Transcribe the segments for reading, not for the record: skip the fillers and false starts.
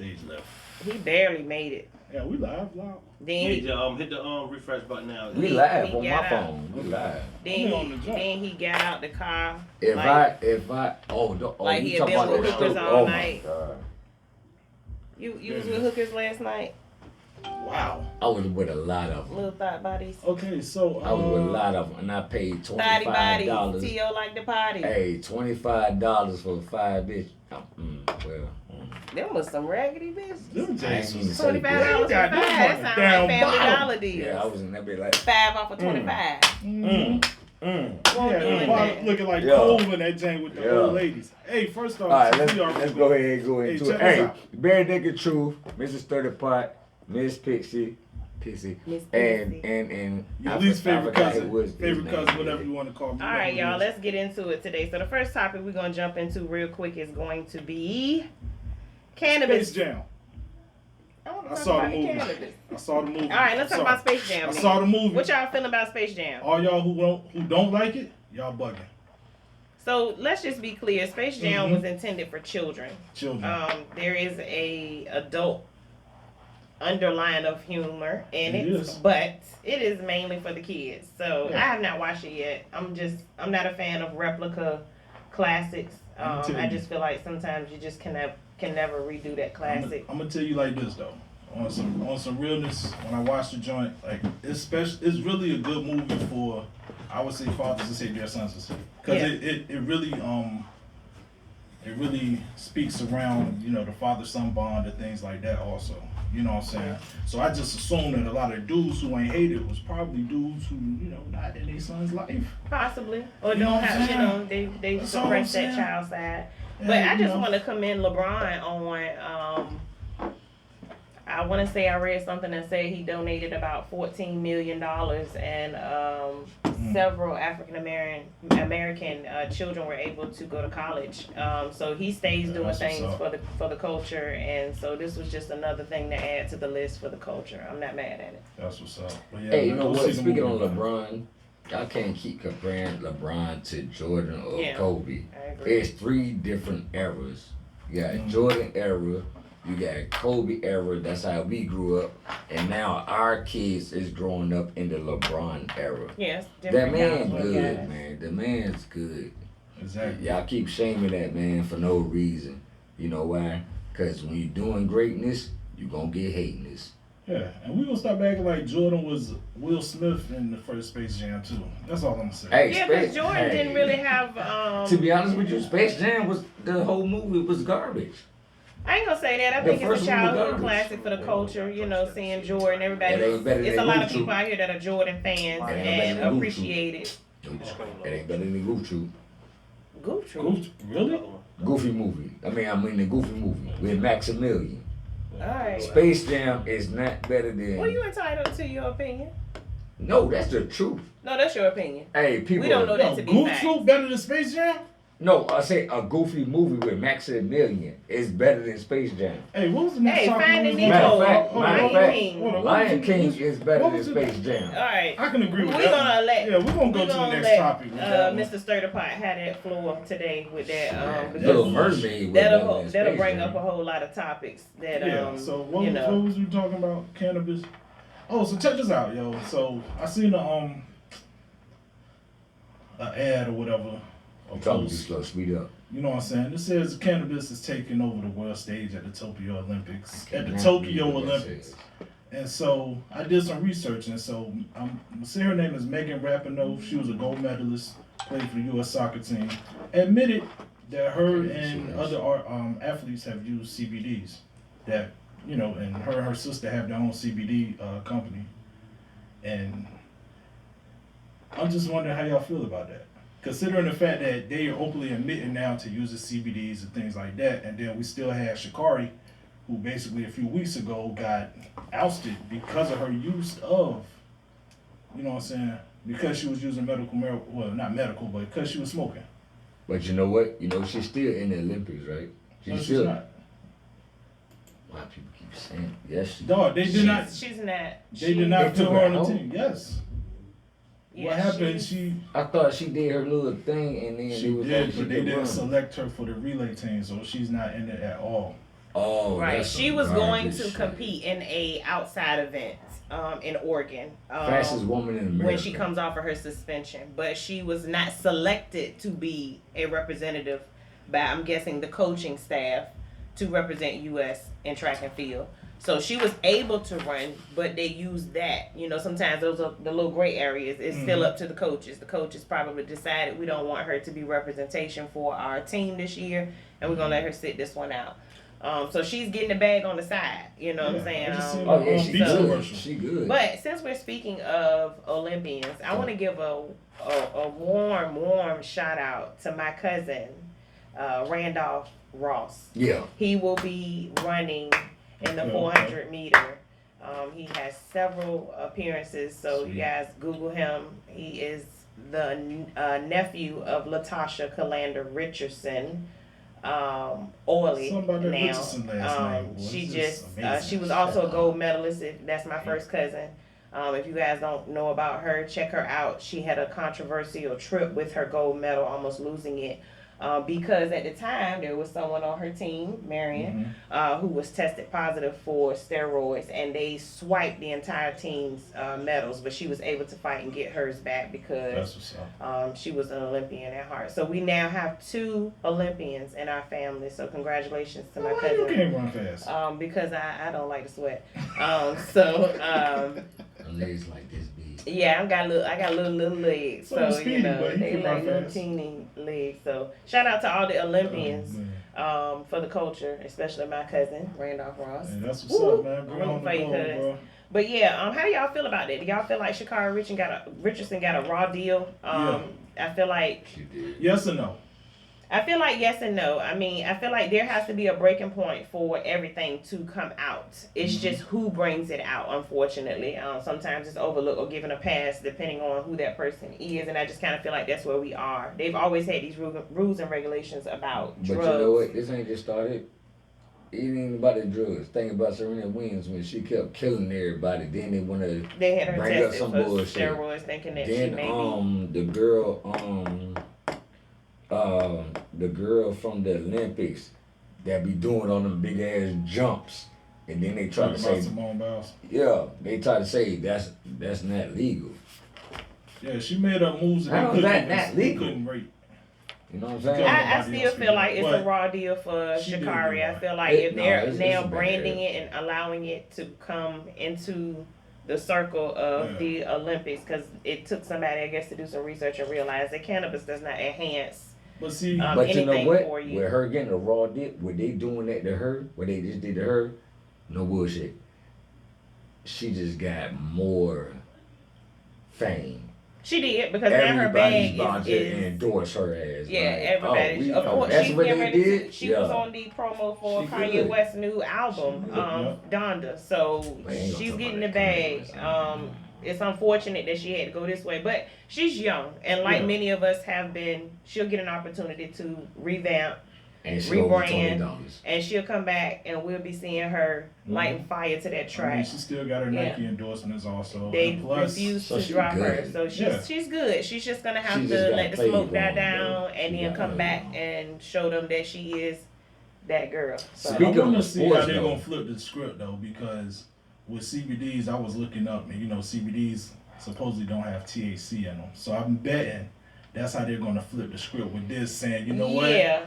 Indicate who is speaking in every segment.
Speaker 1: Stage left.
Speaker 2: He barely made it.
Speaker 1: Yeah, we live.
Speaker 2: Then
Speaker 3: hit the refresh button now.
Speaker 4: We live on my phone. We live.
Speaker 2: Then he got out the car.
Speaker 4: If
Speaker 2: like,
Speaker 4: like
Speaker 2: he had been with hookers all night.
Speaker 4: God.
Speaker 2: You was with hookers last night?
Speaker 1: Wow.
Speaker 4: I was with a lot of them.
Speaker 2: Little thought bodies.
Speaker 1: Okay, so
Speaker 4: I was with a lot of them, and I paid
Speaker 2: Thotty
Speaker 4: $25.
Speaker 2: bodies. T.O. like the party.
Speaker 4: Hey, $25 for 5 bitch.
Speaker 2: Them was some raggedy bitches.
Speaker 1: them Jays was
Speaker 2: $25 for 5. That sound like Family Dollar deals.
Speaker 4: Yeah, I was in that bitch like
Speaker 2: 5 off of 25.
Speaker 1: Yeah, looking like Cove in that jank with the old ladies. Hey, first off,
Speaker 4: all right, let's go ahead and go into it. Hey, Bare Nigga Truth, Mrs. Sturdy Pot, Miss Pixie, and
Speaker 1: your least favorite cousin,
Speaker 4: whatever
Speaker 1: whatever you want to call me.
Speaker 2: All right, y'all, let's get into it today. So the first topic we're gonna jump into real quick is going to be cannabis.
Speaker 1: Space Jam.
Speaker 2: I
Speaker 1: saw the movie. I saw the movie.
Speaker 2: All right, let's talk about Space Jam.
Speaker 1: I saw the movie.
Speaker 2: What y'all feeling about Space Jam?
Speaker 1: All y'all who don't like it, y'all bugging.
Speaker 2: So let's just be clear. Space Jam was intended for children. There is a adult underline of humor in it, but it is mainly for the kids. So I have not watched it yet. I'm not a fan of replica classics. I just feel like sometimes you just can never redo that classic.
Speaker 1: I'm gonna tell you like this though, on some realness. When I watch the joint, like it's really a good movie for, I would say, fathers to say their sons to see, because it really speaks around, you know, the father-son bond and things like that also. You know what I'm saying? So I just assume that a lot of dudes who ain't hated was probably dudes who, you know, not in their son's life.
Speaker 2: Possibly. Or don't have, they suppress that child side. Yeah, but I just want to commend LeBron on, I want to say I read something that said he donated about $14 million and several African American children were able to go to college. So he stays doing things for the culture, and so this was just another thing to add to the list for the culture. I'm not mad at it.
Speaker 1: That's what's up. Yeah,
Speaker 4: hey, you know what? Speaking on LeBron, y'all can't keep comparing LeBron to Jordan or Kobe. It's 3 different eras. You got Jordan era. You got Kobe era, that's how we grew up, and now our kids is growing up in the LeBron era.
Speaker 2: Yes,
Speaker 4: that man's good, man. The man's good.
Speaker 1: Exactly.
Speaker 4: Y'all keep shaming that man for no reason. You know why? Because when you're doing greatness, you're going to get hatiness.
Speaker 1: Yeah, and we gonna stop acting like Jordan was Will Smith in the first Space Jam too. That's all I'm gonna say.
Speaker 4: Hey,
Speaker 2: yeah, because Jordan didn't really have.
Speaker 4: To be honest with you, Space Jam was the whole movie was garbage.
Speaker 2: I ain't gonna say that. I think it's a childhood classic for the culture. You know, seeing Jordan. Everybody. It's a lot of people out here that are Jordan fans and appreciate it.
Speaker 4: It ain't better than Goof Troop.
Speaker 2: Goof Troop?
Speaker 1: Really?
Speaker 4: Goofy movie. I mean the Goofy movie with Maximilian.
Speaker 2: Alright.
Speaker 4: Space Jam is not better than.
Speaker 2: Well, you entitled to your opinion.
Speaker 4: No, that's the truth.
Speaker 2: No, that's your opinion.
Speaker 4: Hey, people.
Speaker 2: We don't know that to be
Speaker 1: Goof Troop better than Space Jam?
Speaker 4: No, I say a Goofy movie with Maximilian is better than Space Jam.
Speaker 1: Hey, what was the next topic?
Speaker 2: Finding
Speaker 4: Nemo.
Speaker 2: Lion
Speaker 4: King is better than Space Jam.
Speaker 2: All right.
Speaker 1: I can agree with that. We're gonna go to the next topic.
Speaker 2: Mr. Sturdy Pot had that floor today with that.
Speaker 4: Little Mermaid.
Speaker 2: That'll bring up a whole lot of topics that
Speaker 1: So what was we talking about? Cannabis. Oh, so check this out, yo. So I seen an ad or whatever.
Speaker 4: Speed up.
Speaker 1: You know what I'm saying? It says cannabis is taking over the world stage at the Tokyo Olympics. And so I did some research, and so I'm say her name is Megan Rapinoe. She was a gold medalist, played for the U.S. soccer team. Admitted that her and other athletes have used CBDs. That, you know, and her sister have their own CBD company. And I'm just wondering how y'all feel about that. Considering the fact that they are openly admitting now to using CBDs and things like that, and then we still have Sha'carri, who basically a few weeks ago got ousted because of her use of, you know what I'm saying, because she was using medical marijuana, well, not medical, but because she was smoking.
Speaker 4: But you know what? You know, she's still in the Olympics, right?
Speaker 1: She's
Speaker 4: still
Speaker 1: not.
Speaker 4: A lot of people keep saying, yes,
Speaker 2: Dog,
Speaker 1: they did not.
Speaker 2: She's not.
Speaker 1: They did not put her on the team. Yes.
Speaker 2: Yeah,
Speaker 1: what happened?
Speaker 4: I thought she did her little thing, and then
Speaker 1: she did, but they didn't select her for the relay team, so she's not in it at all.
Speaker 4: Oh,
Speaker 2: Right. She was going to
Speaker 4: shit.
Speaker 2: compete in a outside event in Oregon.
Speaker 4: Fastest woman in America.
Speaker 2: When she comes off of her suspension. But she was not selected to be a representative by, I'm guessing, the coaching staff to represent U.S. in track and field. So she was able to run, but they used that. You know, sometimes those are the little gray areas. It's still up to the coaches. The coaches probably decided we don't want her to be representation for our team this year, and we're going to let her sit this one out. So she's getting the bag on the side. You know what I'm saying?
Speaker 4: She good. She good.
Speaker 2: But since we're speaking of Olympians, I want to give a warm shout out to my cousin, Randolph Ross.
Speaker 4: Yeah.
Speaker 2: He will be running in the 400 meter. He has several appearances, so you guys Google him. He is the nephew of Latasha Calander Richardson. Oily now. She was also a gold medalist. That's my first cousin. If you guys don't know about her, check her out. She had a controversial trip with her gold medal, almost losing it. Because at the time there was someone on her team, Marion, who was tested positive for steroids, and they swiped the entire team's medals, but she was able to fight and get hers back because she was an Olympian at heart. So we now have 2 Olympians in our family. So congratulations to my cousin.
Speaker 1: You can't run fast.
Speaker 2: Because I don't like to sweat.
Speaker 4: Legs like this big.
Speaker 2: Yeah, I got little legs, so you know they like little teeny legs. So shout out to all the Olympians for the culture, especially my cousin Randolph Ross.
Speaker 1: Hey, that's what's up, man. Bro.
Speaker 2: But yeah, how do y'all feel about that? Do y'all feel like Sha'carri Richardson got a raw deal? I feel like
Speaker 1: yes or no.
Speaker 2: I feel like yes and no. I mean, I feel like there has to be a breaking point for everything to come out. It's just who brings it out, unfortunately. Sometimes it's overlooked or given a pass depending on who that person is, and I just kind of feel like that's where we are. They've always had these rules and regulations about drugs.
Speaker 4: But you know what? This ain't just started. It ain't even about the drugs. Think about Serena Williams when she kept killing everybody. Then they want to bring up some bullshit.
Speaker 2: Steroids, thinking that
Speaker 4: then
Speaker 2: she may
Speaker 4: the girl from the Olympics that be doing all them big ass jumps, and then they try to say
Speaker 1: Simone Biles.
Speaker 4: Yeah, they try to say that's not legal.
Speaker 1: Yeah, she made up moves
Speaker 4: How is that not legal?
Speaker 1: Couldn't rate.
Speaker 4: You know what I'm saying?
Speaker 2: I still feel like it's a raw deal for Sha'carri. I feel like if they're now branding it and allowing it to come into the circle of the Olympics, because it took somebody, I guess, to do some research and realize that cannabis does not enhance
Speaker 4: but
Speaker 2: anything
Speaker 4: you know what?
Speaker 2: For you.
Speaker 4: With her getting a raw dip, what they doing that to her, what they just did to her, no bullshit. She just got more fame.
Speaker 2: She did, because now her bag is
Speaker 4: endorse her ass.
Speaker 2: Yeah,
Speaker 4: like,
Speaker 2: everybody. Of course,
Speaker 4: that's what they did.
Speaker 2: She was on the promo for Kanye West's new album, Donda. So she's getting the bag. It's unfortunate that she had to go this way, but she's young, and like many of us have been, she'll get an opportunity to revamp, rebrand, and she'll come back, and we'll be seeing her lighting fire to that track.
Speaker 1: I mean, she still got her Nike endorsements also.
Speaker 2: They refuse to drop her, so she's good. She's just gonna have to let the smoke die down, and then come back and show them that she is that girl. So
Speaker 1: I want to see how they're gonna flip the script though, because with CBDs, I was looking up, and CBDs supposedly don't have THC in them. So I'm betting that's how they're going to flip the script with this, saying, you know what,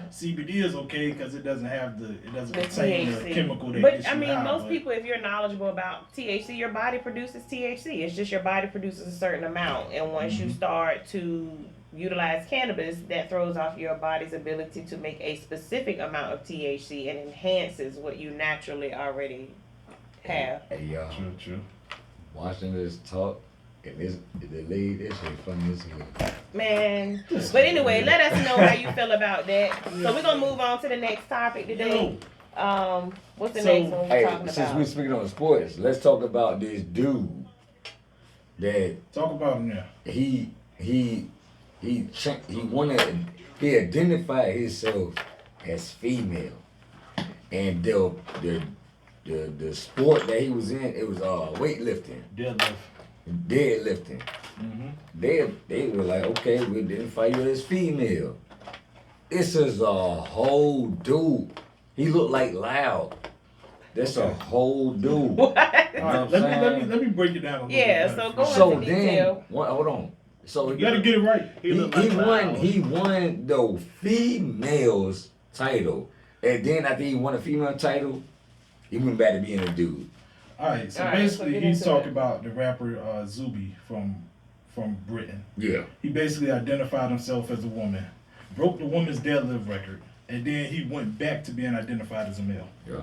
Speaker 1: CBD is okay because it doesn't contain the chemical that gets you high. But I mean, most
Speaker 2: people, if you're knowledgeable about THC, your body produces THC. It's just your body produces a certain amount, and once you start to utilize cannabis, that throws off your body's ability to make a specific amount of THC and enhances what you naturally already have.
Speaker 4: Hey, y'all.
Speaker 1: True.
Speaker 4: Watching this talk, and the lead, this shit funny as hell.
Speaker 2: Man. But anyway, let us know how you feel about that. So we're going to move on to the next topic today. What's the next one we're talking about?
Speaker 4: Since we're speaking on sports, let's talk about this dude that...
Speaker 1: Talk about him now.
Speaker 4: He identified himself as female. And the sport that he was in, it was weightlifting. Deadlifting. They were like, okay, we identify you as female. This is a whole dude He looked like Loud. That's a whole dude.
Speaker 2: What?
Speaker 4: You know what I'm
Speaker 1: let me break it down a little
Speaker 2: Yeah,
Speaker 1: bit.
Speaker 2: so go
Speaker 4: So
Speaker 2: into
Speaker 4: then,
Speaker 2: detail.
Speaker 4: hold on. So
Speaker 1: You gotta get it right.
Speaker 4: he won the females title, and then after he won a female title, he went back to being a dude.
Speaker 1: Alright, so
Speaker 2: Alright,
Speaker 1: basically
Speaker 2: so
Speaker 1: he's talking
Speaker 2: it.
Speaker 1: about the rapper Zuby from Britain.
Speaker 4: Yeah.
Speaker 1: He basically identified himself as a woman, broke the woman's deadlift record, and then he went back to being identified as a male.
Speaker 4: Yeah.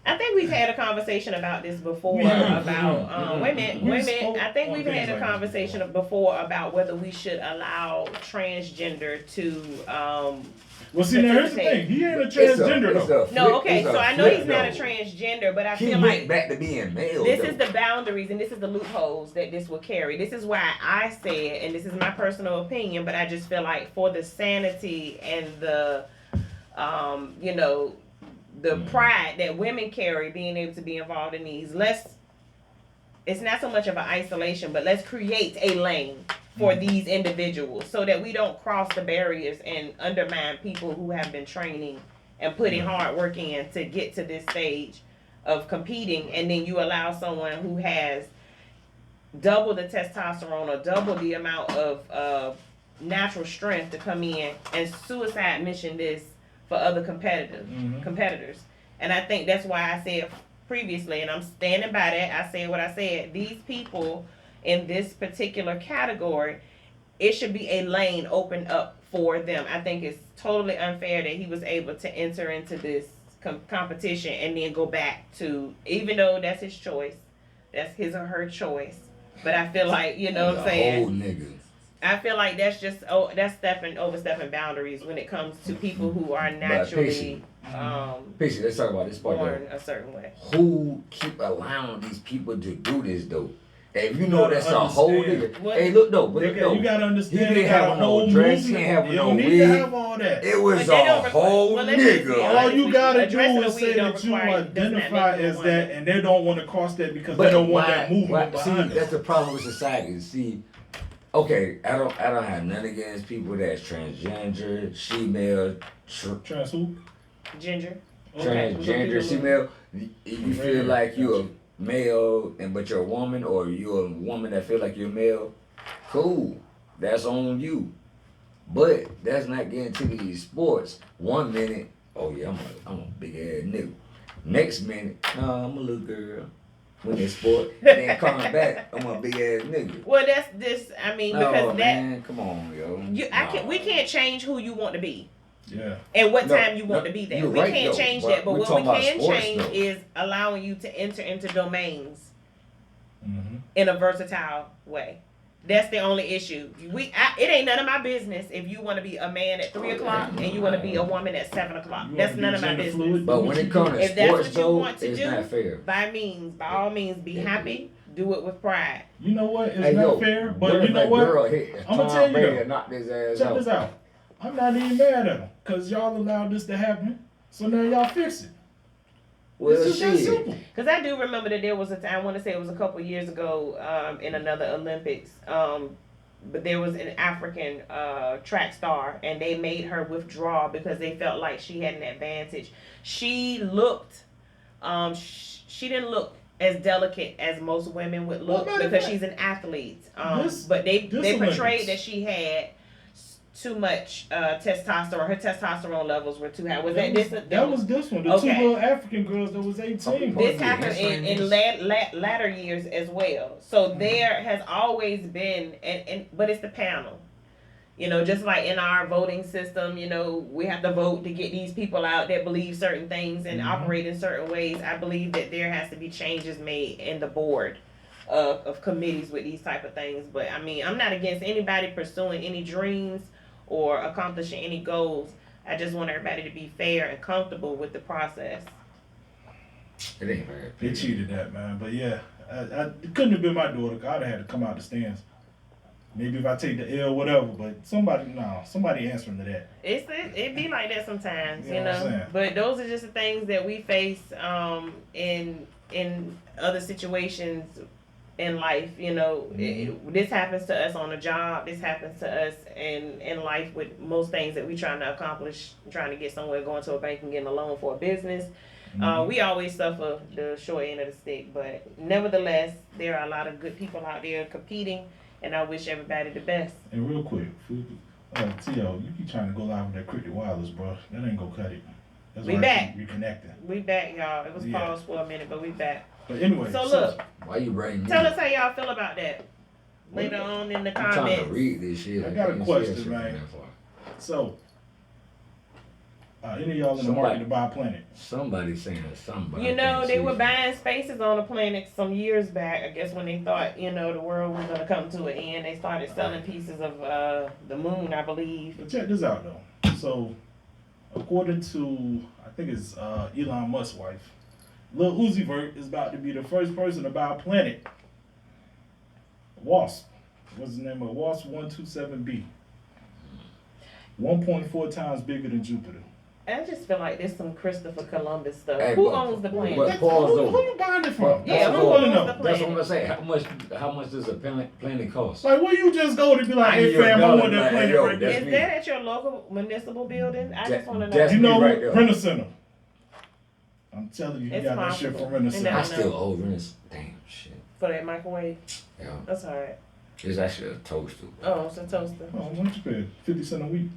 Speaker 2: I think we've had a conversation about this before
Speaker 1: Yeah.
Speaker 2: about women. I think we've had a
Speaker 1: like
Speaker 2: conversation before about whether we should allow transgender to.
Speaker 1: Well, see, now here's the thing. He ain't a transgender though.
Speaker 2: No, okay, so I know he's not a transgender, but I feel like
Speaker 4: back to being male.
Speaker 2: this is the boundaries and this is the loopholes that this will carry. This is why I said, and this is my personal opinion, but I just feel like for the sanity and the, the pride that women carry, being able to be involved in these, it's not so much of an isolation, but let's create a lane for these individuals so that we don't cross the barriers and undermine people who have been training and putting hard work in to get to this stage of competing, and then you allow someone who has double the testosterone or double the amount of natural strength to come in and suicide mission this for other competitors. And I think that's why I said previously, and I'm standing by that, I said what I said, these people in this particular category, it should be a lane opened up for them. I think it's totally unfair that he was able to enter into this competition and then go back to, even though that's his choice, that's his or her choice. But I feel like, you know what I'm saying?
Speaker 4: Old nigga.
Speaker 2: I feel like that's just overstepping boundaries when it comes to people who are naturally
Speaker 4: Pacey, let's talk about this part
Speaker 2: born a certain way.
Speaker 4: Who keep allowing these people to do this though? If you know that's a whole nigga.
Speaker 2: What?
Speaker 4: Hey, look though,
Speaker 1: You gotta understand.
Speaker 4: He didn't have no dress. He didn't have no wig.
Speaker 1: You don't need to have all that.
Speaker 4: It was a whole nigga.
Speaker 1: All you gotta do
Speaker 2: Addressing
Speaker 1: is
Speaker 2: the
Speaker 1: say
Speaker 2: weed don't
Speaker 1: that you
Speaker 2: require-
Speaker 1: identify as that, and they don't want to cross that because
Speaker 4: But
Speaker 1: they don't want
Speaker 4: why-
Speaker 1: that movement behind
Speaker 4: See, that's
Speaker 1: it.
Speaker 4: the problem with society. See, okay, I don't have nothing against people that's transgender, female,
Speaker 1: Trans who?
Speaker 2: Ginger.
Speaker 4: transgender, female. You feel like you're a male, but you're a woman, or you're a woman that feel like you're male. Cool, that's on you. But that's not getting to these sports. 1 minute, oh yeah, I'm a big ass nigga. Next minute, no, I'm a little girl. When they sport, and then coming back, I'm a big ass nigga.
Speaker 2: Well, that's this. I mean, because
Speaker 4: man, come on, yo.
Speaker 2: we can't change who you want to be.
Speaker 1: Yeah.
Speaker 2: And what time you want to be there.
Speaker 4: You're
Speaker 2: We
Speaker 4: right,
Speaker 2: can't
Speaker 4: though,
Speaker 2: change
Speaker 4: but
Speaker 2: that. But
Speaker 4: we're
Speaker 2: what we
Speaker 4: talking about
Speaker 2: can
Speaker 4: sports,
Speaker 2: change
Speaker 4: though.
Speaker 2: is allowing you to enter into domains
Speaker 1: Mm-hmm.
Speaker 2: in a versatile way. That's the only issue. It ain't none of my business if you want to be a man at 3 o'clock and you want to be a woman at 7 o'clock. That's none of my business.
Speaker 1: Fluid,
Speaker 4: But when it comes to
Speaker 2: If that's
Speaker 4: sports,
Speaker 2: what you
Speaker 4: though,
Speaker 2: want to
Speaker 4: it's
Speaker 2: do,
Speaker 4: not fair.
Speaker 2: by all means, be happy. Do it with pride.
Speaker 1: You know what? It's
Speaker 4: Hey,
Speaker 1: not
Speaker 4: yo,
Speaker 1: fair,
Speaker 4: what
Speaker 1: but
Speaker 4: if
Speaker 1: you know
Speaker 4: that
Speaker 1: what?
Speaker 4: girl hit
Speaker 1: I'ma
Speaker 4: Tom
Speaker 1: tell you
Speaker 4: Brady
Speaker 1: though.
Speaker 4: and knocked his ass
Speaker 1: Check
Speaker 4: out?
Speaker 1: this out. I'm not even mad at them because y'all allowed this to happen. So now y'all fix it.
Speaker 4: Well,
Speaker 1: It's just that
Speaker 4: shit.
Speaker 1: simple.
Speaker 2: Because I do remember that there was a time, I want to say it was a couple years ago in another Olympics, but there was an African track star, and they made her withdraw because they felt like she had an advantage. She looked, she didn't look as delicate as most women would look
Speaker 1: Well, matter of
Speaker 2: because
Speaker 1: fact,
Speaker 2: she's an athlete.
Speaker 1: this
Speaker 2: But they portrayed
Speaker 1: Olympics.
Speaker 2: that she had too much testosterone. Her testosterone levels were too high. Was that this?
Speaker 1: That was this one. The two
Speaker 2: Okay.
Speaker 1: little African girls that was 18.
Speaker 2: This happened in latter years as well. So there has always been, but it's the panel. You know, just like in our voting system, you know, we have to vote to get these people out that believe certain things and operate in certain ways. I believe that there has to be changes made in the board of committees with these type of things. But I mean, I'm not against anybody pursuing any dreams or accomplishing any goals. I just want everybody to be fair and comfortable with the process.
Speaker 4: It ain't fair.
Speaker 1: They cheated that, man. But yeah, it couldn't have been my daughter. I'd have had to come out the stands. Maybe if I take the L, whatever. But somebody answering to that.
Speaker 2: It be like that sometimes,
Speaker 1: You
Speaker 2: you
Speaker 1: know what I'm
Speaker 2: know.
Speaker 1: saying?
Speaker 2: But those are just the things that we face in other situations in life. This happens to us on a job. This happens to us in life with most things that we trying to accomplish, trying to get somewhere, going to a bank and getting a loan for a business. We always suffer the short end of the stick, but nevertheless, there are a lot of good people out there competing, and I wish everybody the best.
Speaker 1: And real quick, T.O., you keep trying to go live with that cricket wireless, bro. That ain't gonna cut it. That's
Speaker 2: We
Speaker 1: why
Speaker 2: back.
Speaker 1: Reconnecting.
Speaker 2: We back, y'all. It was paused for a minute, but we back.
Speaker 1: But anyway.
Speaker 2: So look,
Speaker 4: why you bringing
Speaker 2: tell us how y'all feel about that later on in the
Speaker 4: I'm trying to
Speaker 2: comments.
Speaker 4: read this shit.
Speaker 1: I got a
Speaker 4: can't see
Speaker 1: question,
Speaker 4: that shit
Speaker 1: man.
Speaker 4: from that far.
Speaker 1: So, any of y'all in the market to buy a planet?
Speaker 4: Somebody saying something.
Speaker 2: They were buying spaces on the planet some years back. I guess when they thought, the world was going to come to an end, they started selling pieces of the moon, I believe.
Speaker 1: But check this out, though. So, according to, I think it's Elon Musk's wife, Lil Uzi Vert is about to be the first person to buy a planet. WASP. What's the name of it? WASP 127b. 1.4 times bigger than Jupiter.
Speaker 2: I just feel like there's some Christopher Columbus stuff.
Speaker 4: Hey,
Speaker 2: Who owns the planet?
Speaker 1: Who you buying it from?
Speaker 2: Yeah,
Speaker 1: That's
Speaker 2: who
Speaker 1: what I
Speaker 2: owns
Speaker 1: wanna
Speaker 2: the
Speaker 1: know.
Speaker 4: That's what I'm
Speaker 2: planet?
Speaker 4: gonna say. How much does a planet cost?
Speaker 1: Like, where you just go to be like, hey, fam, I want that planet right there.
Speaker 2: Is that at your local municipal building? I just want to know.
Speaker 4: That's
Speaker 1: You know,
Speaker 4: right there.
Speaker 1: Rent a Center. I'm telling you, he
Speaker 2: It's
Speaker 1: got that shit
Speaker 2: possible.
Speaker 1: from Rent a Center.
Speaker 2: I
Speaker 4: I
Speaker 2: know.
Speaker 4: still owe rent. Damn shit.
Speaker 2: For that microwave?
Speaker 4: Yeah,
Speaker 2: That's alright.
Speaker 4: it's actually a toaster.
Speaker 2: Oh, it's a toaster.
Speaker 1: Oh, what you pay? 50 cents a week.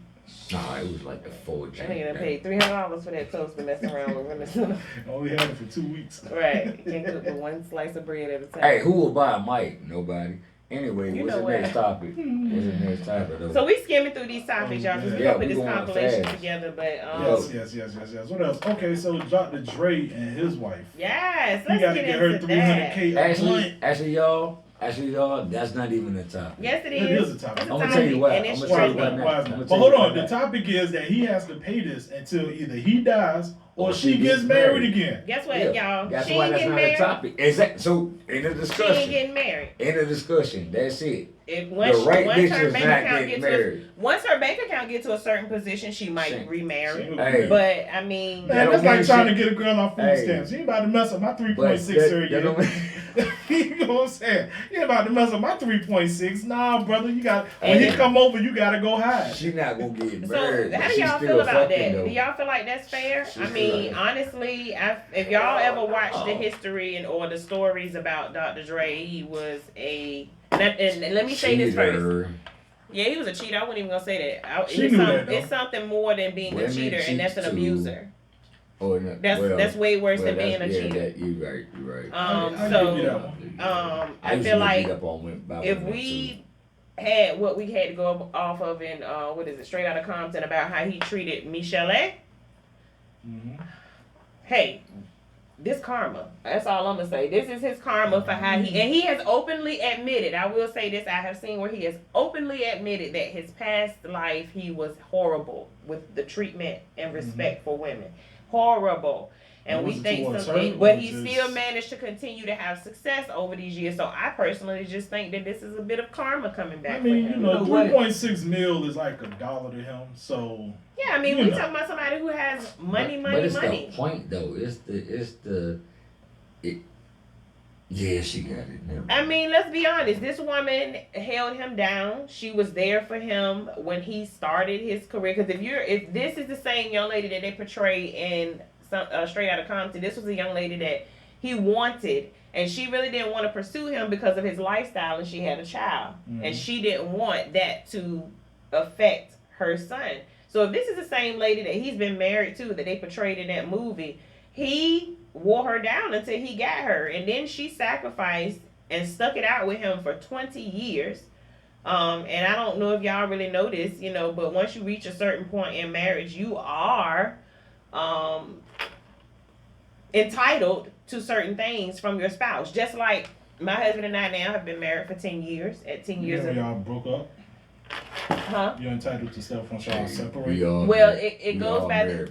Speaker 4: Nah, it was like the 4G.
Speaker 2: That nigga done paid $300 for that toaster messing around with Renaissance.
Speaker 1: Only had it for 2 weeks.
Speaker 2: Right. You can't cook with one slice of bread at a time.
Speaker 4: Hey, who will buy a mic? Nobody. Anyway,
Speaker 2: You
Speaker 4: what's
Speaker 2: know
Speaker 4: the next
Speaker 2: what?
Speaker 4: topic? What's the next topic? Though?
Speaker 2: So we skimming through these topics, y'all, because we
Speaker 4: Yeah,
Speaker 2: gonna put
Speaker 4: we
Speaker 2: this
Speaker 4: going
Speaker 2: compilation
Speaker 4: fast.
Speaker 2: together. But
Speaker 1: Yes. What else? Okay, so Dr. Dre and his wife.
Speaker 2: yes,
Speaker 1: He
Speaker 2: let's
Speaker 1: got to
Speaker 2: get
Speaker 1: get her
Speaker 2: into that.
Speaker 1: $300K a month.
Speaker 4: Actually, y'all, that's not even the topic.
Speaker 2: Yes, it
Speaker 1: It
Speaker 2: is.
Speaker 1: is a topic.
Speaker 2: It's
Speaker 4: I'm gonna tell you what.
Speaker 2: and
Speaker 4: I'm
Speaker 2: it's
Speaker 4: gonna tell you
Speaker 2: trending.
Speaker 4: what now.
Speaker 1: Why is
Speaker 4: I'm gonna
Speaker 1: that?
Speaker 4: tell
Speaker 1: But hold
Speaker 4: you
Speaker 1: on,
Speaker 4: what
Speaker 1: the
Speaker 4: now.
Speaker 1: topic is that he has to pay this until either he dies or
Speaker 4: Or
Speaker 1: she gets married again.
Speaker 2: Guess what,
Speaker 4: Yeah,
Speaker 2: y'all?
Speaker 4: that's
Speaker 2: She
Speaker 4: why
Speaker 2: ain't
Speaker 4: that's
Speaker 2: getting
Speaker 4: not
Speaker 2: married.
Speaker 4: a topic. Exactly. So in the
Speaker 2: She ain't
Speaker 4: discussion,
Speaker 2: getting married.
Speaker 4: that's it.
Speaker 2: If
Speaker 4: The
Speaker 2: once
Speaker 4: right bitch
Speaker 2: her
Speaker 4: is
Speaker 2: bank
Speaker 4: not
Speaker 2: account
Speaker 4: getting
Speaker 2: get to
Speaker 4: married.
Speaker 2: once her bank account get to a certain position, she might
Speaker 4: Shame.
Speaker 2: remarry.
Speaker 4: Hey.
Speaker 2: But I mean,
Speaker 1: Man,
Speaker 4: That
Speaker 1: that's
Speaker 4: don't
Speaker 1: like
Speaker 4: mean
Speaker 1: trying to
Speaker 4: shit.
Speaker 1: get a girl off food
Speaker 4: Hey.
Speaker 1: stamps. You ain't about to mess up my
Speaker 4: But
Speaker 1: 3.6 every
Speaker 4: that don't
Speaker 1: year.
Speaker 4: mean-
Speaker 1: You know what I'm saying? You ain't about to mess up my 3.6. Nah, brother, you got when
Speaker 2: And
Speaker 1: he
Speaker 2: then-
Speaker 1: come over, you gotta go high.
Speaker 4: She not gonna get
Speaker 2: so
Speaker 4: married.
Speaker 2: how
Speaker 4: but
Speaker 2: do
Speaker 4: she
Speaker 2: y'all
Speaker 4: still
Speaker 2: feel about
Speaker 4: fucking,
Speaker 2: that?
Speaker 4: though.
Speaker 2: Do y'all feel like that's fair?
Speaker 4: She
Speaker 2: I
Speaker 4: feel
Speaker 2: mean,
Speaker 4: like-
Speaker 2: honestly, if y'all ever watched the history or the stories about Dr. Dre, he was and let me say this first.
Speaker 4: Cheater.
Speaker 2: Yeah, he was a cheater. I wasn't even gonna say that.
Speaker 1: She knew that, though.
Speaker 2: It's something more than being a
Speaker 4: Women
Speaker 2: cheater, and that's an
Speaker 4: cheat, too.
Speaker 2: abuser.
Speaker 4: Or not,
Speaker 2: That's way worse than being a
Speaker 4: yeah,
Speaker 2: cheater.
Speaker 4: You right.
Speaker 1: I give you that
Speaker 2: So
Speaker 1: one.
Speaker 2: I
Speaker 4: used
Speaker 2: feel
Speaker 4: to get
Speaker 2: like
Speaker 4: beat up on women by
Speaker 2: if
Speaker 4: women,
Speaker 2: we had what we had to go off of in Straight Outta Compton about how he treated Michelle,
Speaker 1: Mhm.
Speaker 2: hey, this karma. That's all I'm gonna say. This is his karma for how he has openly admitted. I will say this. I have seen where he has openly admitted that his past life he was horrible with the treatment and respect for women. Horrible. And we
Speaker 1: Was it
Speaker 2: think
Speaker 1: towards
Speaker 2: something,
Speaker 1: her,
Speaker 2: but
Speaker 1: or
Speaker 2: he
Speaker 1: just-
Speaker 2: still managed to continue to have success over these years. So I personally just think that this is a bit of karma coming back
Speaker 1: I mean,
Speaker 2: for
Speaker 1: you
Speaker 2: him.
Speaker 1: know,
Speaker 4: You know what?
Speaker 1: 3.6 mil is like $1 to him. So
Speaker 2: Yeah, I mean,
Speaker 1: you
Speaker 2: we
Speaker 1: know.
Speaker 2: talking about somebody who has money.
Speaker 4: but it's the point though. Yeah, she got it. Never
Speaker 2: I mean, let's be honest. This woman held him down. She was there for him when he started his career. Because if this is the same young lady that they portray in Straight Outta Compton, this was a young lady that he wanted, and she really didn't want to pursue him because of his lifestyle, and she had a child, and she didn't want that to affect her son. So if this is the same lady that he's been married to that they portrayed in that movie, he wore her down until he got her, and then she sacrificed and stuck it out with him for 20 years. And I don't know if y'all really know this, but once you reach a certain point in marriage, you are entitled to certain things from your spouse. Just like my husband and I now have been married for 10 years. At 10 years
Speaker 1: when
Speaker 2: of
Speaker 1: y'all broke up, you're entitled to stuff once y'all separate.
Speaker 2: well, it goes by the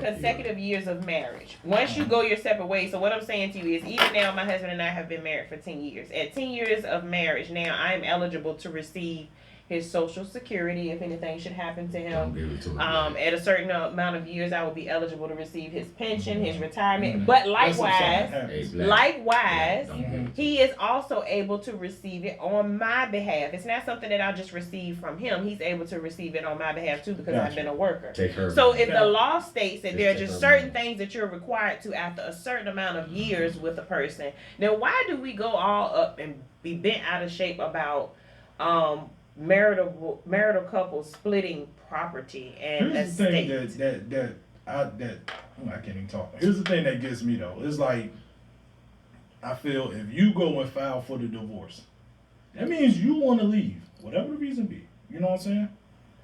Speaker 2: consecutive years of marriage. Once you go your separate ways, so what I'm saying to you is, even now, my husband and I have been married for 10 years. At 10 years of marriage, now I am eligible to receive his social security if anything should happen to him.
Speaker 4: Don't give it to him.
Speaker 2: At a certain amount of years, I will be eligible to receive his pension, his retirement. But likewise, he is also able to receive it on my behalf. It's not something that I just receive from him. He's able to receive it on my behalf too because I've been a worker. So if the law states that there are just certain things that you're required to after a certain amount of years with a person, then why do we go all up and be bent out of shape about marital couples splitting property and
Speaker 1: Here's the
Speaker 2: estate?
Speaker 1: thing I can't even talk. Here's the thing that gets me though. It's like I feel if you go and file for the divorce, that means you want to leave, whatever the reason be. You know what I'm saying?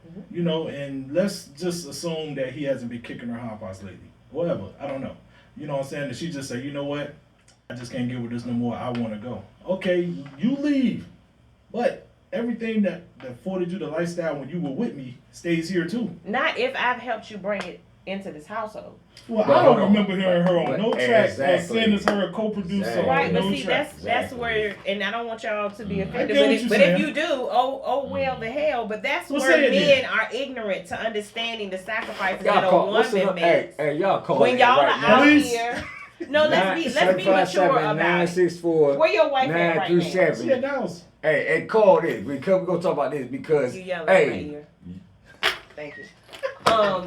Speaker 1: Mm-hmm. You know, and let's just assume that he hasn't been kicking her hot pots lately. Whatever, I don't know. You know what I'm saying? And she just say, you know what? I just can't get with this no more. I want to go. Okay, you leave, but everything that afforded you the lifestyle when you were with me stays here too.
Speaker 2: Not if I've helped you bring it into this household.
Speaker 1: Well, I don't remember hearing her on no track or seeing as her a co-producer.
Speaker 2: Right, but
Speaker 1: no
Speaker 2: see,
Speaker 1: track.
Speaker 2: that's where, and I don't want y'all to be offended,
Speaker 1: but
Speaker 2: if you do, well, the hell. But that's where men are ignorant to understanding the sacrifices that a woman makes.
Speaker 4: Hey, y'all call
Speaker 2: when y'all are out here. No, let's be mature about it. Where your wife at right now?
Speaker 4: Hey, call this. We're gonna talk about this because
Speaker 2: you yelling in my ear. Thank you.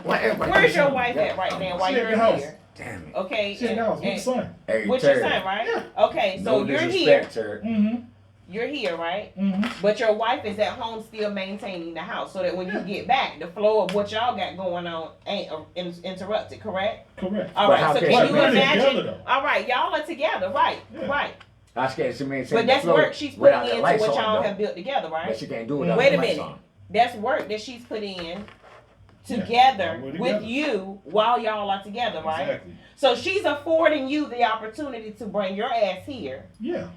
Speaker 2: Where's your wife at right now while you're here?
Speaker 4: Damn it.
Speaker 2: Okay.
Speaker 1: She's in the house with your son.
Speaker 4: Hey,
Speaker 2: with your son, right? Yeah. Okay, so you're here.
Speaker 1: Mm-hmm.
Speaker 2: You're here, right?
Speaker 1: Mm-hmm.
Speaker 2: But your wife is at home still maintaining the house so that when you get back, the flow of what y'all got going on ain't interrupted, correct?
Speaker 1: Correct.
Speaker 2: All right, so can you imagine?
Speaker 1: Together,
Speaker 2: all right, y'all are together, right? Yeah. Right.
Speaker 4: I can't maintain
Speaker 2: but that's work she's putting into what y'all have built together, right?
Speaker 4: But she can't do it.
Speaker 2: Wait a minute. That's work that she's put in together with you while y'all are together, right?
Speaker 1: Exactly.
Speaker 2: So she's affording you the opportunity to bring your ass here,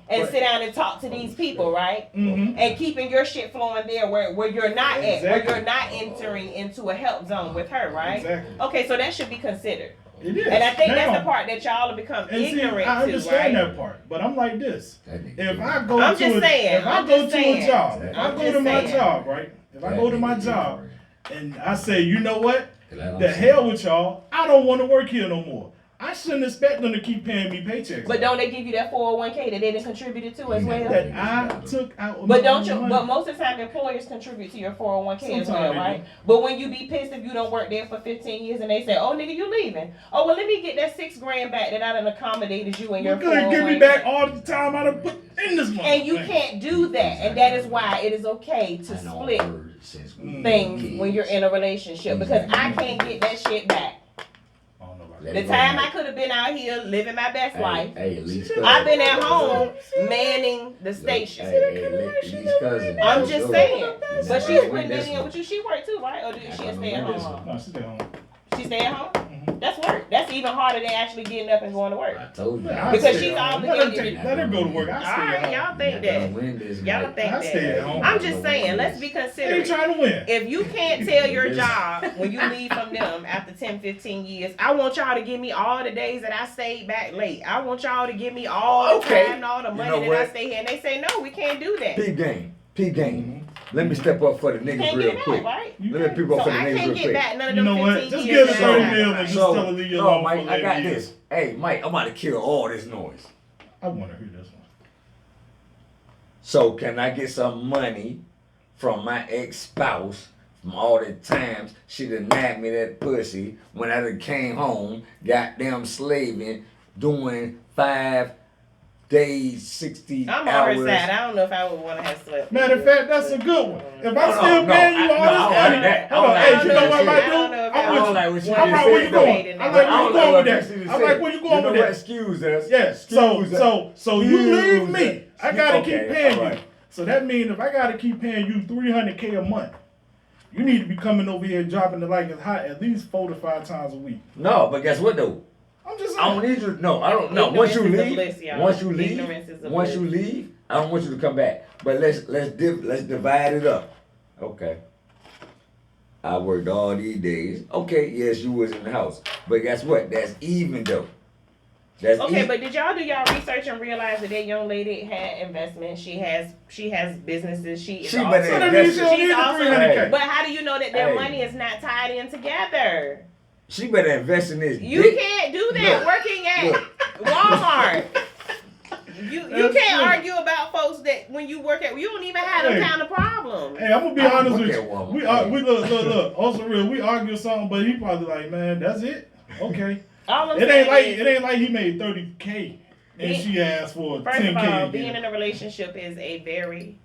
Speaker 2: and sit down and talk to these people, right?
Speaker 1: Mm-hmm.
Speaker 2: And keeping your shit flowing there where you're not at, where you're not entering into a help zone with her, right?
Speaker 1: Exactly.
Speaker 2: Okay, so that should be considered.
Speaker 1: It is.
Speaker 2: And I think that's the part that y'all have become ignorant to,
Speaker 1: I understand
Speaker 2: right?
Speaker 1: that part, but I'm like this. If I go
Speaker 2: I'm
Speaker 1: to
Speaker 2: just saying,
Speaker 1: if I go to a job, if I go to my
Speaker 2: saying.
Speaker 1: job, right? If I go to my job and I say, you know what? The hell with y'all. I don't want to work here no more. I shouldn't expect them to keep paying me paychecks.
Speaker 2: But don't they give you that 401k that they didn't contribute to as well?
Speaker 1: That I took out.
Speaker 2: But don't you? But most of the time, employers contribute to your 401k as well, right? But when you be pissed if you don't work there for 15 years and they say, "Oh, nigga, you leaving? Oh, well, let me get that $6,000 back that I done accommodated you in your 401k." You couldn't
Speaker 1: give me back all the time I done put in this money.
Speaker 2: And you can't do that, and that is why it is okay to split things when you're in a relationship because I can't get that shit back. The time I could have been out here living my best life, I've been at home manning the station. I'm just saying. But she's putting it in with you. She work too, right? Or did she stay at home?
Speaker 1: No, she stay at home.
Speaker 2: She stay at home? Mm-hmm. That's work. That's even harder than actually getting up and going to work.
Speaker 4: I told you.
Speaker 2: Because she's obligated.
Speaker 1: Let her go to work.
Speaker 2: Alright, y'all think that. Y'all think that. I'm just saying, let's be considerate.
Speaker 1: They trying to win.
Speaker 2: If you can't tell your job when you leave from them after 10, 15 years, I want y'all to give me all the days that I stayed back late. I want y'all to give me all the time and all the money that I stay here. And they say, no, we can't do that.
Speaker 4: P game. Mm-hmm. Let me step up for the niggas real quick.
Speaker 2: Right?
Speaker 4: Let me people up for the niggas real quick.
Speaker 2: I can't get back none of them 15 years.
Speaker 1: Just give us 30 million and just tell her leave you alone.
Speaker 4: Mike, I got this. Hey, Mike, I'm about to kill all this noise.
Speaker 1: I want to hear this one.
Speaker 4: So can I get some money from my ex-spouse from all the times she done nabbed me that pussy when I done came home, goddamn slaving, doing 5 days, 60
Speaker 2: I'm
Speaker 4: hours.
Speaker 2: on her side. I don't know if I would want to have slept.
Speaker 1: Matter of fact, that's a good one. If I'm still paying you all this money, hold on, hey, you know what I might do? I'm like, where you going? I'm like, where you going with that? I'm like, where you going with that?
Speaker 4: Excuse us.
Speaker 1: Yes. So you leave me. I gotta keep paying you. So that means if I gotta keep paying you $300K a month, you need to be coming over here and dropping the like as high at least 4 to 5 times a week.
Speaker 4: No, but guess what though?
Speaker 1: I'm just saying.
Speaker 4: I don't need you. No, I don't. No, once you leave, I don't want you to come back. But let's divide it up. Okay. I worked all these days. Okay, yes, you was in the house, but guess what? That's even though.
Speaker 2: Okay, but did y'all do y'all research and realize that young lady had investments? She has businesses. She's also. But how do you know that their money is not tied in together?
Speaker 4: She better invest in this.
Speaker 2: You can't do that working at Walmart. You can't argue about folks that when you work at, you don't even have them kind of problems.
Speaker 1: Hey, I'm gonna be honest with you. We look. Also real, we argue something, but he probably like, man, that's it. Okay. It ain't like he made $30K and she asked for $10K.
Speaker 2: First of all, being in a relationship is a very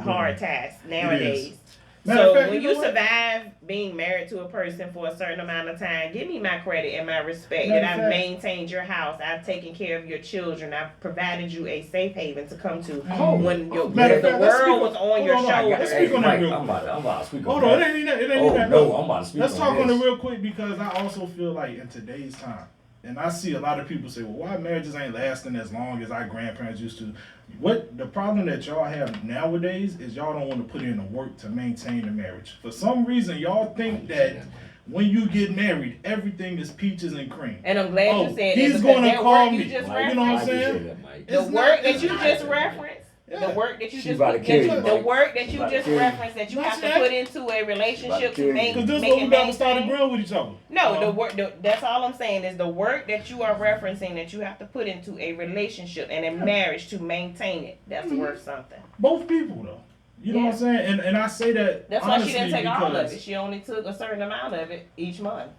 Speaker 2: hard task nowadays. So when you survive being married to a person for a certain amount of time, give me my credit and my respect that I've maintained your house, I've taken care of your children, I've provided you a safe haven to come to when the world was on your shoulders.
Speaker 1: Let's speak on that real quick.
Speaker 4: I'm about to speak on
Speaker 1: Hold on, it ain't that.
Speaker 4: No, I'm about to speak
Speaker 1: Let's
Speaker 4: on
Speaker 1: talk
Speaker 4: this.
Speaker 1: on it real quick because I also feel like in today's time, and I see a lot of people say, well, why marriages ain't lasting as long as our grandparents used to? What the problem that y'all have nowadays is y'all don't want to put in the work to maintain the marriage. For some reason, y'all think that when you get married, everything is peaches and cream.
Speaker 2: And I'm glad you said that.
Speaker 1: He's going to call me. You know what I'm saying?
Speaker 2: The work that you just referenced. The work that you just referenced that you have to put into a relationship to make
Speaker 1: because this is what we never started growing with each other.
Speaker 2: No, the work. That's all I'm saying is the work that you are referencing that you have to put into a relationship and a marriage to maintain it. That's worth something.
Speaker 1: Both people though. You know what I'm saying? And I say that.
Speaker 2: That's why she didn't take all of it. She only took a certain amount of it each month.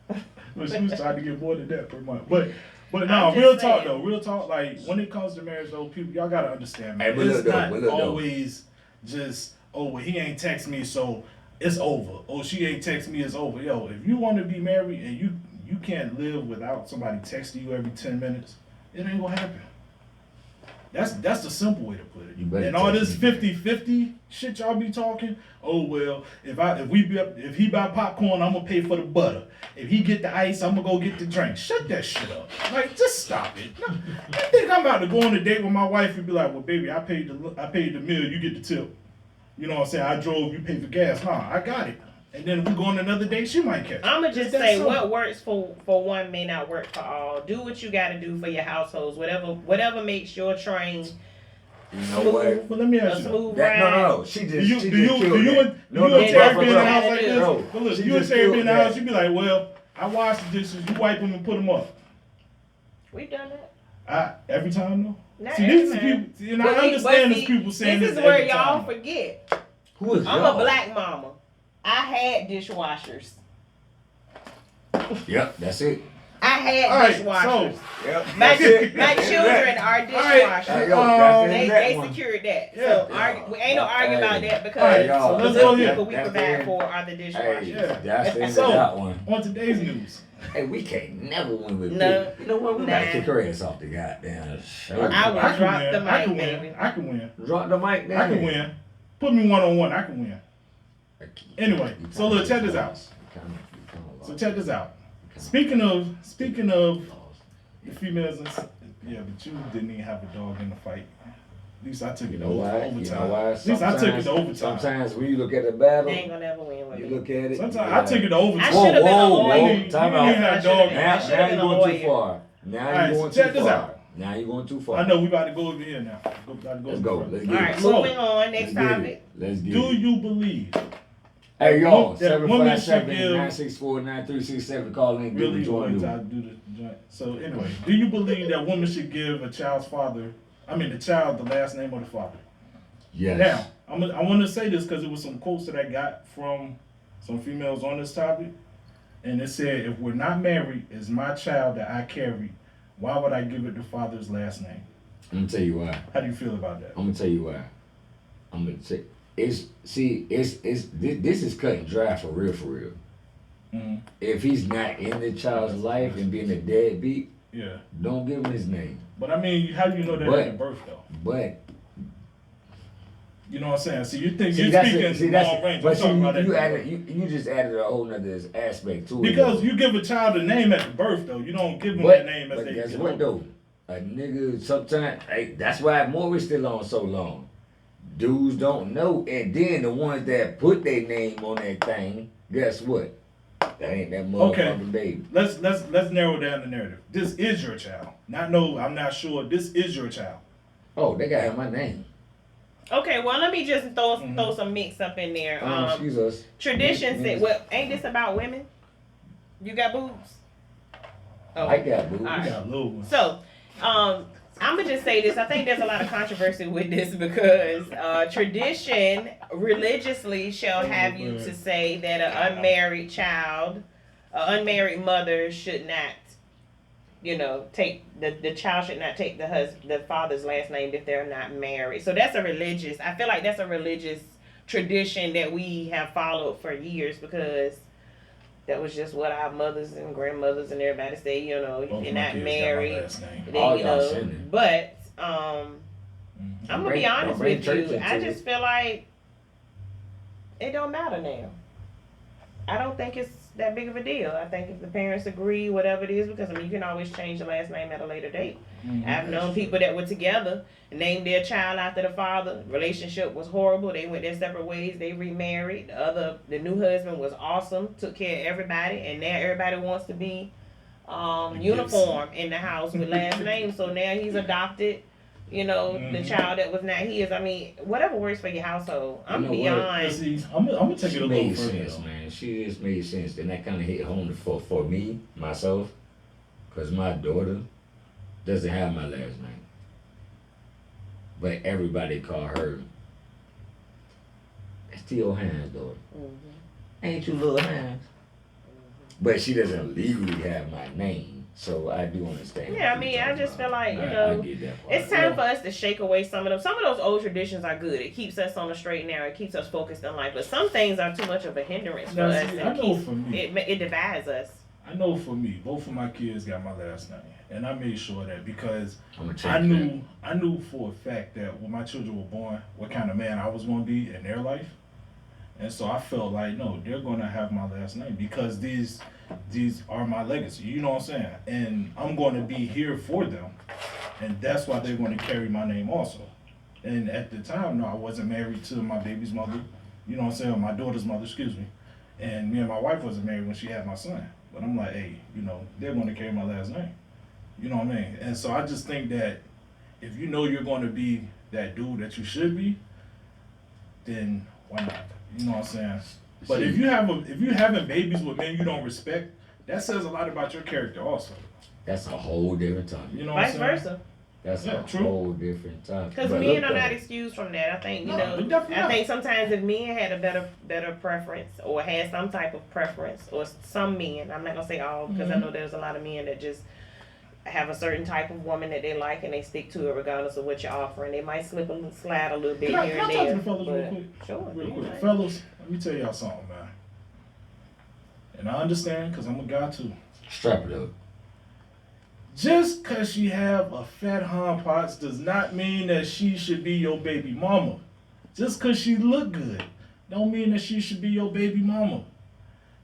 Speaker 1: Well, she was trying to get more than that per month, But no, real talk though. Real talk. Like when it comes to marriage though, people y'all gotta understand, man. It's not always just well, he ain't text me, so it's over. Oh, she ain't text me, it's over. Yo, if you want to be married and you can't live without somebody texting you every 10 minutes, it ain't gonna happen. That's the simple way to put it. And all this 50-50 shit y'all be talking. Oh well, if he buy popcorn, I'm gonna pay for the butter. If he get the ice, I'm gonna go get the drink. Shut that shit up. Like, just stop it. No, I think I'm about to go on a date with my wife and be like, well, baby, I paid the meal, you get the tip. You know what I'm saying? I drove, you paid for gas. Nah, I got it. And then if we go on another date, she might catch it.
Speaker 2: I'm going to just say what works for one may not work for all. Do what you got to do for your households. Whatever makes your train
Speaker 4: You know what?
Speaker 1: But let me ask you.
Speaker 4: No. She just.
Speaker 1: You and Terry be in the house like this? But look, you and Terry be in the house, you be like, well, I wash the dishes, you wipe them and put them up.
Speaker 2: We've done that.
Speaker 1: Every time though?
Speaker 2: Not
Speaker 1: see,
Speaker 2: every
Speaker 1: these
Speaker 2: time.
Speaker 1: people, and I understand these people saying this.
Speaker 2: This is where y'all forget.
Speaker 4: Who is
Speaker 2: I'm a black mama. I had dishwashers.
Speaker 4: Yep, that's it.
Speaker 2: I had dishwashers.
Speaker 4: Yep,
Speaker 2: my children are dishwashers. They secured that.
Speaker 1: Yeah.
Speaker 2: So we ain't no arguing about that because the little people we provide for are the dishwashers.
Speaker 4: That's the end of that one.
Speaker 1: On today's news.
Speaker 4: Hey, we can't never win with
Speaker 2: no.
Speaker 4: You know what? We gotta kick her ass off the goddamn show.
Speaker 2: I will drop the mic, baby.
Speaker 1: I can win.
Speaker 4: Drop the mic, then.
Speaker 1: I can win. Put me one-on-one. I can win. Anyway, so look, check this out. So check this out. Speaking of the females, yeah, but you didn't even have a dog in the fight. At least I took it overtime.
Speaker 4: You know why?
Speaker 1: At least I took it to overtime.
Speaker 4: Sometimes when you look at the battle,
Speaker 2: they ain't gonna ever win with
Speaker 4: you
Speaker 2: me.
Speaker 4: look at it.
Speaker 1: Sometimes I took it to overtime.
Speaker 2: I should have been a lawyer.
Speaker 4: Time out. Now you're going too far. Now you're going too far. Now you're going too far.
Speaker 1: I know we about to go over here now.
Speaker 4: Let's go. Let's get it.
Speaker 2: All right, moving on. Next topic.
Speaker 4: Let's get it.
Speaker 1: Do you believe?
Speaker 4: Hey y'all,
Speaker 1: that women should give
Speaker 4: 757-964-9367. Call in.
Speaker 1: Really do the joint. So anyway, do you believe that women should give the child the last name of the father?
Speaker 4: Yes.
Speaker 1: Now, I want to say this because it was some quotes that I got from some females on this topic, and it said, "If we're not married, it's my child that I carry. Why would I give it the father's last name?"
Speaker 4: I'm gonna tell you why.
Speaker 1: How do you feel about that?
Speaker 4: I'm gonna tell you why. I'm gonna say this is cut and dry for real.
Speaker 1: Mm-hmm.
Speaker 4: If he's not in the child's life and being a deadbeat, don't give him his name.
Speaker 1: But I mean, how do you know that at birth though?
Speaker 4: But
Speaker 1: you know what I'm saying? So you think you're speaking long range?
Speaker 4: But you just added a whole nother aspect to it.
Speaker 1: Because you give a child a name at the birth though, you don't give them that name as they get older.
Speaker 4: But guess what though? A nigga sometimes, that's why Maury's still on so long. Dudes don't know, and then the ones that put their name on that thing, guess what? That ain't that motherfucking baby.
Speaker 1: Let's narrow down the narrative. This is your child. I'm not sure. This is your child.
Speaker 4: Oh, they gotta have my name.
Speaker 2: Okay, well, let me just throw some mix up in there.
Speaker 4: Jesus.
Speaker 2: Tradition said, well, ain't this about women? You got boobs?
Speaker 4: Oh. I got boobs.
Speaker 1: Right. You got little ones.
Speaker 2: So, I'm gonna just say this. I think there's a lot of controversy with this because tradition religiously shall have you to say that an unmarried child, an unmarried mother should not, take the child should not take the father's last name if they're not married. So that's I feel like that's a religious tradition that we have followed for years because that was just what our mothers and grandmothers and everybody say, you're not married. Then, but I'm gonna be honest with you. I just feel like it don't matter now. I don't think it's that big of a deal. I think if the parents agree, whatever it is, because you can always change the last name at a later date. I've known people that were together, named their child after the father. Relationship was horrible. They went their separate ways. They remarried. The new husband was awesome, took care of everybody, and now everybody wants to be uniform in the house with last names. So now he's adopted. The child that was not his. I mean, whatever works for your household. I'm beyond.
Speaker 1: See, I'm gonna take it a little further.
Speaker 4: Sense, man. She just made sense. Then that kind of hit home for me, myself, because my daughter doesn't have my last name, but everybody call her Theo Hines' daughter. Ain't you little Hines? But she doesn't legally have my name, so I do understand.
Speaker 2: Yeah, I just feel like it's time for us to shake away some of them. Some of those old traditions are good. It keeps us on the straight and narrow. It keeps us focused in life. But some things are too much of a hindrance for us.
Speaker 1: I know for me,
Speaker 2: it divides us.
Speaker 1: I know for me, both of my kids got my last name, and I made sure that because I knew for a fact that when my children were born, what kind of man I was going to be in their life, and so I felt like no, they're going to have my last name because these are my legacy. You know what I'm saying? And I'm going to be here for them, and that's why they're going to carry my name also. And at the time, no, I wasn't married to my baby's mother. You know what I'm saying? My daughter's mother, excuse me. And me and my wife wasn't married when she had my son. But I'm like, hey, they're going to carry my last name. You know what I mean? And so I just think that if you know you're going to be that dude that you should be, then why not? You know what I'm saying? But if you're having babies with men you don't respect, that says a lot about your character also.
Speaker 4: That's a whole different topic.
Speaker 1: You know what I'm saying?
Speaker 2: Vice versa.
Speaker 4: That's a whole different topic.
Speaker 2: Because men are not excused from that. I think I think sometimes if men had a better preference or had some type of preference, or some men, I'm not gonna say all because I know there's a lot of men that just have a certain type of woman that they like and they stick to it regardless of what you're offering. They might slide a little bit here and there.
Speaker 1: Can I talk to the fellas real quick?
Speaker 2: Sure.
Speaker 1: Real quick. Fellas, let me tell y'all something, man. And I understand because I'm a guy too.
Speaker 4: Strap it up.
Speaker 1: Just because she have a fat hind parts does not mean that she should be your baby mama. Just because she look good don't mean that she should be your baby mama.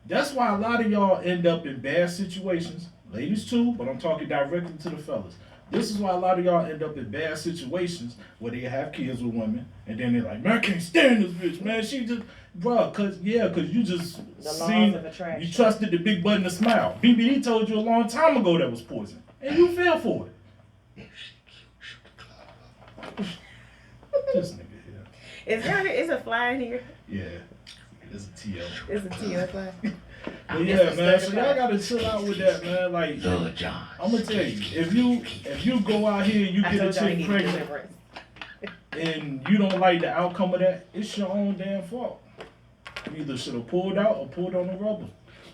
Speaker 1: That's why a lot of y'all end up in bad situations. Ladies too, but I'm talking directly to the fellas. This is why a lot of y'all end up in bad situations where they have kids with women and then they're like, man, I can't stand this bitch, man. She just, cause you just you trusted the big button to smile. BBD told you a long time ago that was poison. And you fell for it. This nigga here.
Speaker 2: Is a fly in here?
Speaker 1: Yeah. It's a TL.
Speaker 2: It's a TL fly.
Speaker 1: But yeah, man, so y'all gotta chill out with that, man. Like, I'm gonna tell you, if you go out here and you get a chick pregnant and you don't like the outcome of that, it's your own damn fault. You either should have pulled out or pulled on the rubber.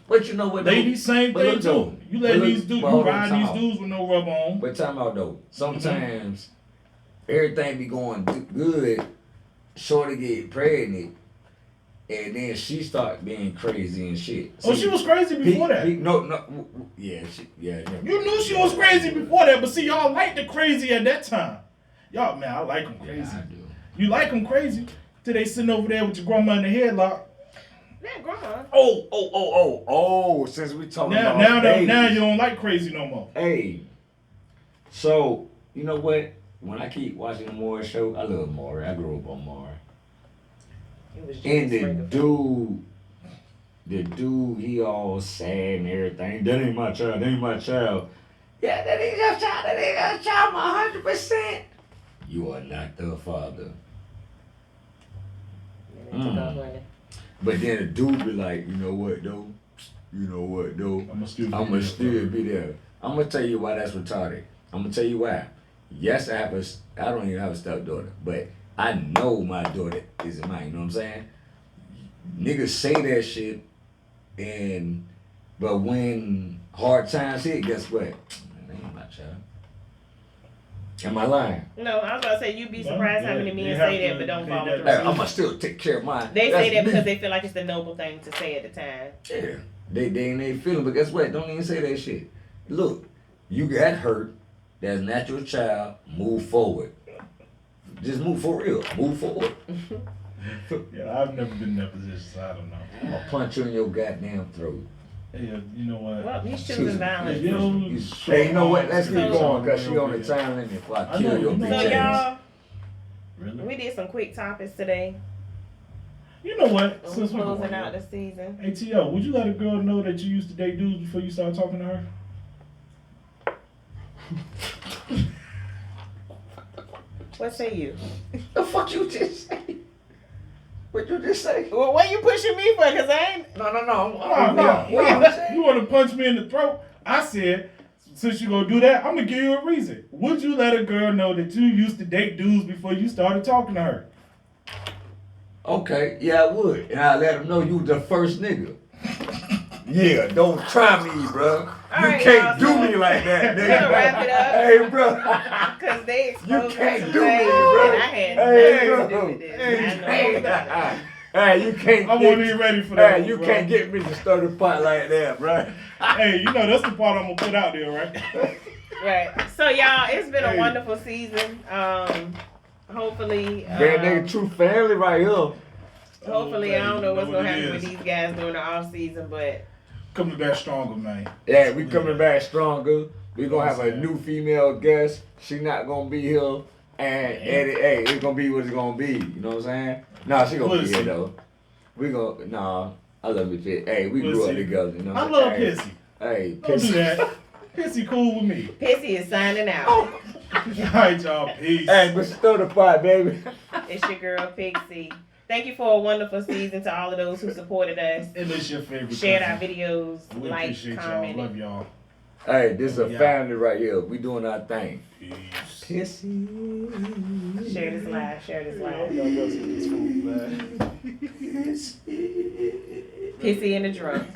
Speaker 4: But you know what?
Speaker 1: Ladies, same thing too. You let these dudes, you ride these dudes with no rubber on.
Speaker 4: But time out though. Sometimes everything be going good, shorty get pregnant. And then she start being crazy and shit.
Speaker 1: So she was crazy before that.
Speaker 4: Yeah.
Speaker 1: You knew she was crazy before that, but see, y'all like the crazy at that time. Y'all, man, I like them crazy.
Speaker 4: Yeah, I do.
Speaker 1: You like them crazy till they sitting over there with your grandma in the headlock.
Speaker 2: That grandma.
Speaker 4: Oh! Since we talking about babies.
Speaker 1: Now you don't like crazy no more.
Speaker 4: Hey, so you know what? When I keep watching the Maury show, I love Maury. I grew up on Maury. And the dude the dude, he all sad and everything. That ain't my child. That ain't my child. Yeah, that ain't your child. That ain't your child. 100%. You are not the father. But then the dude be like, you know what though? I'ma still be there. I'm gonna tell you why that's retarded. I'm gonna tell you why. Yes, I don't even have a stepdaughter, but I know my daughter isn't mine. You know what I'm saying? Niggas say that shit, but when hard times hit, guess what? Man, that ain't my child. Am I lying?
Speaker 2: No, I was gonna say you'd be surprised how many men say that but don't follow through.
Speaker 4: I'm gonna still take care of mine.
Speaker 2: They say that because they feel like it's the noble thing to say at the time.
Speaker 4: Yeah, they ain't they feeling, but guess what? Don't even say that shit. Look, you got hurt. That's not your child. Move forward. Just move for real. Move forward.
Speaker 1: Yeah, I've never been in that position, so I don't know.
Speaker 4: I'm gonna punch you in your goddamn throat.
Speaker 1: Yeah, you know what?
Speaker 2: Well, he's choosing violence.
Speaker 4: Hey, you know what? Let's keep going because she on the time limit before I kill your bitch
Speaker 2: So
Speaker 4: ass.
Speaker 2: y'all, we did some quick topics today.
Speaker 1: You know what?
Speaker 2: Since we're closing out the season.
Speaker 1: ATO, would you let a girl know that you used to date dudes before you started talking to her?
Speaker 2: What say you?
Speaker 4: The fuck you just say? What you just say?
Speaker 2: Well, what you pushing me for? Cause I ain't.
Speaker 4: No.
Speaker 1: No. You want to punch me in the throat? I said, since you gonna do that, I'm gonna give you a reason. Would you let a girl know that you used to date dudes before you started talking to her?
Speaker 4: Okay, yeah, I would. And I'd let them know you the first nigga. Yeah, don't try me, bro. You can't do me like that, nigga.
Speaker 2: We'll wrap it up.
Speaker 4: Hey, bro.
Speaker 2: Because they exposed
Speaker 4: you can't
Speaker 2: me
Speaker 4: do
Speaker 2: to
Speaker 4: me,
Speaker 2: things,
Speaker 4: bro.
Speaker 2: and I had nothing to do with this.
Speaker 4: Hey, you can't.
Speaker 1: I wasn't even ready for that.
Speaker 4: Hey, you can't get me to start a pot like that, bro.
Speaker 1: Hey, you know that's the part I'm gonna put out there, right?
Speaker 2: Right. So y'all, it's been a wonderful season. Hopefully.
Speaker 4: Nigga, true family right here.
Speaker 2: Hopefully, I don't know what's gonna happen with these guys during the off season, but
Speaker 1: coming back stronger, man.
Speaker 4: Yeah, we coming back stronger. We gonna have a new female guest. She not gonna be here, and hey, it's gonna be what it's gonna be. You know what I'm saying? Nah, she gonna be here though. We gonna I love you, Pissy. Hey, we grew up together. You know what I'm saying?
Speaker 1: I love Pissy.
Speaker 4: Hey,
Speaker 1: don't do that. Pissy cool with me.
Speaker 2: Pissy is signing out.
Speaker 1: All right, y'all. Peace.
Speaker 4: Hey, but stir the pot, baby.
Speaker 2: It's your girl Pixie. Thank you for a wonderful season to all of those who supported us.
Speaker 1: And it's your favorite.
Speaker 2: Shared our videos,
Speaker 1: we
Speaker 2: liked,
Speaker 1: appreciate
Speaker 2: commented.
Speaker 1: y'all. Love y'all.
Speaker 4: Hey, this is a family right here. We doing our thing.
Speaker 1: Peace.
Speaker 4: Pissy.
Speaker 2: Share this live. Share this live.
Speaker 1: Y'all got some of this food, man.
Speaker 2: Pissy and the drunk.